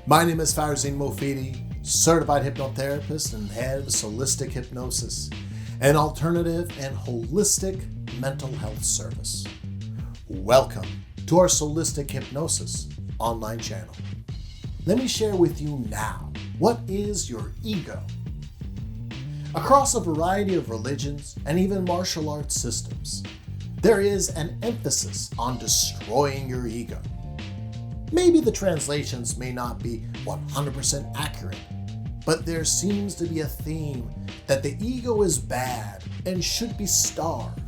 My name is Farzin, certified hypnotherapist and head of Solistic Hypnosis, an alternative and holistic mental health service. Welcome to our Solistic Hypnosis online channel. Let me share with you now, what is your ego? Across a variety of religions and even martial arts systems, there is an emphasis on destroying your ego. Maybe the translations may not be 100% accurate, but there seems to be a theme that the ego is bad and should be starved.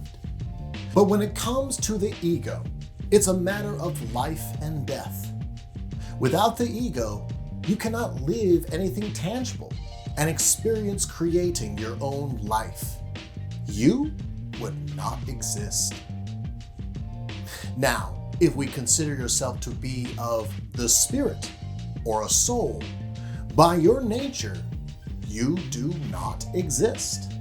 But when it comes to the ego, it's a matter of life and death. Without the ego, you cannot live anything tangible and experience creating your own life. You would not exist. Now, if we consider yourself to be of the spirit or a soul, by your nature, you do not exist.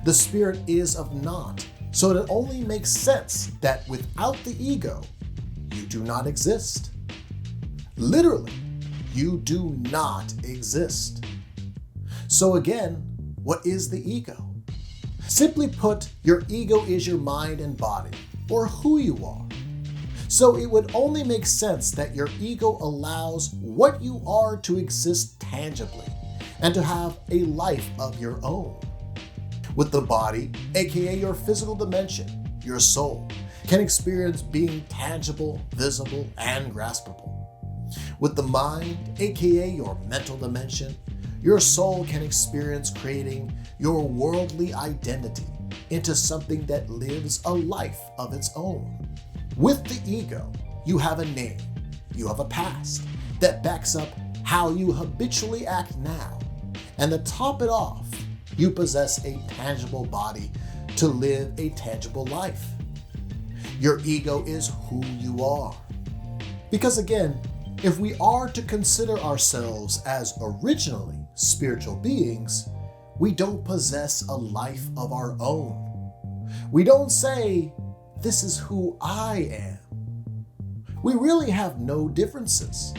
The spirit is of naught, so it only makes sense that without the ego, you do not exist. Literally, you do not exist. So again, what is the ego? Simply put, your ego is your mind and body, or who you are. So it would only make sense that your ego allows what you are to exist tangibly and to have a life of your own. With the body, aka your physical dimension, your soul, can experience being tangible, visible, and graspable. With the mind, aka your mental dimension, your soul can experience creating your worldly identity into something that lives a life of its own. With the ego, you have a name, you have a past that backs up how you habitually act now. And to top it off, you possess a tangible body to live a tangible life. Your ego is who you are. Because again, if we are to consider ourselves as originally spiritual beings, we don't possess a life of our own. We don't say, "This is who I am." We really have no differences.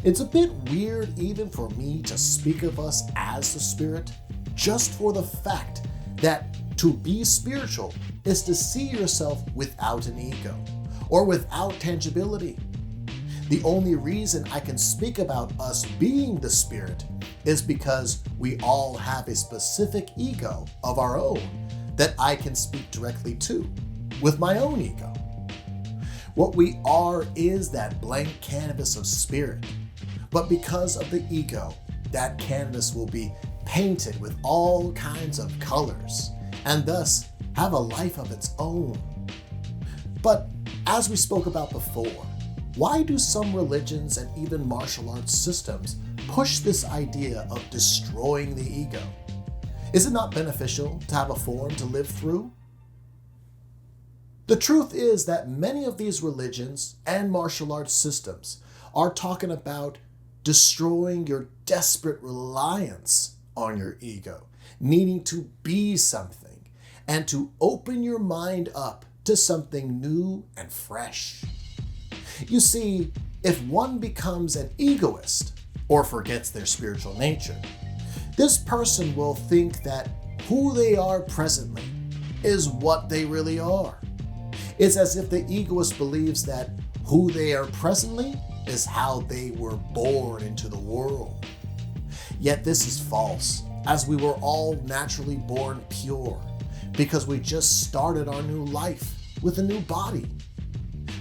It's a bit weird even for me to speak of us as the spirit, just for the fact that to be spiritual is to see yourself without an ego or without tangibility. The only reason I can speak about us being the spirit is because we all have a specific ego of our own that I can speak directly to with my own ego. What we are is that blank canvas of spirit, but because of the ego, that canvas will be painted with all kinds of colors and thus have a life of its own. But as we spoke about before, why do some religions and even martial arts systems push this idea of destroying the ego? Is it not beneficial to have a form to live through? The truth is that many of these religions and martial arts systems are talking about destroying your desperate reliance on your ego, needing to be something, and to open your mind up to something new and fresh. You see, if one becomes an egoist or forgets their spiritual nature, this person will think that who they are presently is what they really are. It's as if the egoist believes that who they are presently is how they were born into the world. Yet this is false, as we were all naturally born pure, because we just started our new life with a new body.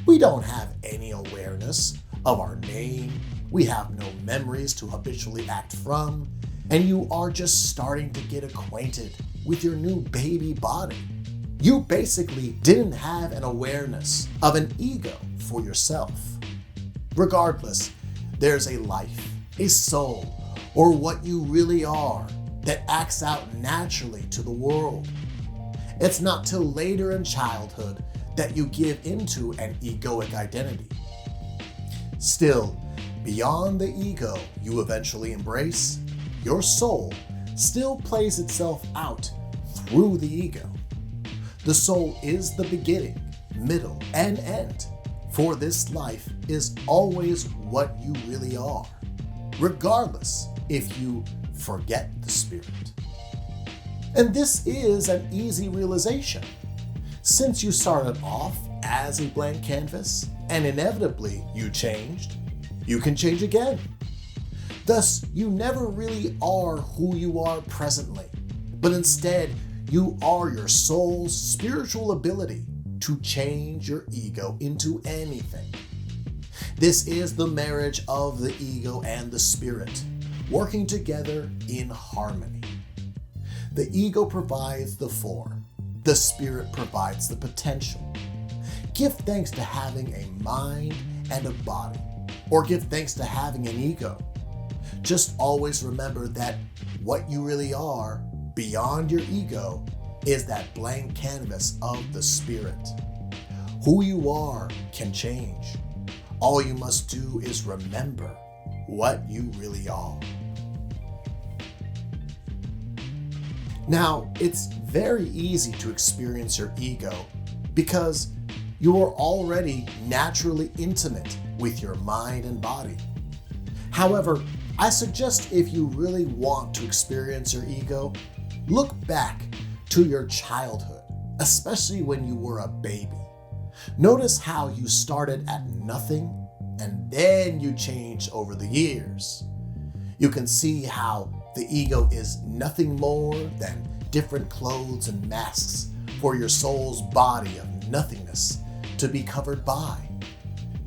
We don't have any awareness of our name, we have no memories to habitually act from, and you are just starting to get acquainted with your new baby body. You basically didn't have an awareness of an ego for yourself. Regardless, there's a life, a soul, or what you really are that acts out naturally to the world. It's not till later in childhood that you give into an egoic identity. Still, beyond the ego you eventually embrace, your soul still plays itself out through the ego. The soul is the beginning, middle, and end, for this life is always what you really are. regardless if you forget the spirit. And this is an easy realization. Since you started off as a blank canvas and inevitably you changed, you can change again. Thus, you never really are who you are presently, but instead you are your soul's spiritual ability to change your ego into anything. This is the marriage of the ego and the spirit, working together in harmony. The ego provides the form, the spirit provides the potential. Give thanks to having a mind and a body, or give thanks to having an ego. Just always remember that what you really are, beyond your ego, is that blank canvas of the spirit. Who you are can change. All you must do is remember what you really are. Now, it's very easy to experience your ego because you are already naturally intimate with your mind and body. However, I suggest if you really want to experience your ego, look back to your childhood, especially when you were a baby. Notice how you started at nothing and then you changed over the years. You can see how the ego is nothing more than different clothes and masks for your soul's body of nothingness to be covered by.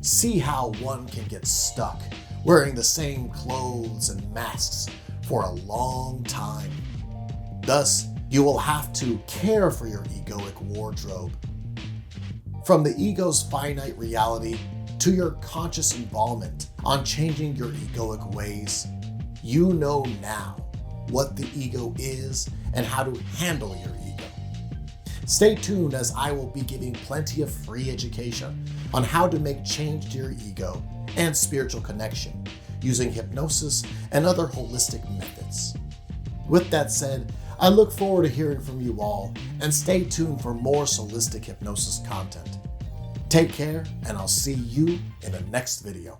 See how one can get stuck wearing the same clothes and masks for a long time. Thus, you will have to care for your egoic wardrobe. From the ego's finite reality to your conscious involvement on changing your egoic ways, you know now what the ego is and how to handle your ego. Stay tuned as I will be giving plenty of free education on how to make change to your ego and spiritual connection using hypnosis and other holistic methods. With that said, I look forward to hearing from you all and stay tuned for more Solistic hypnosis content. Take care, and I'll see you in the next video.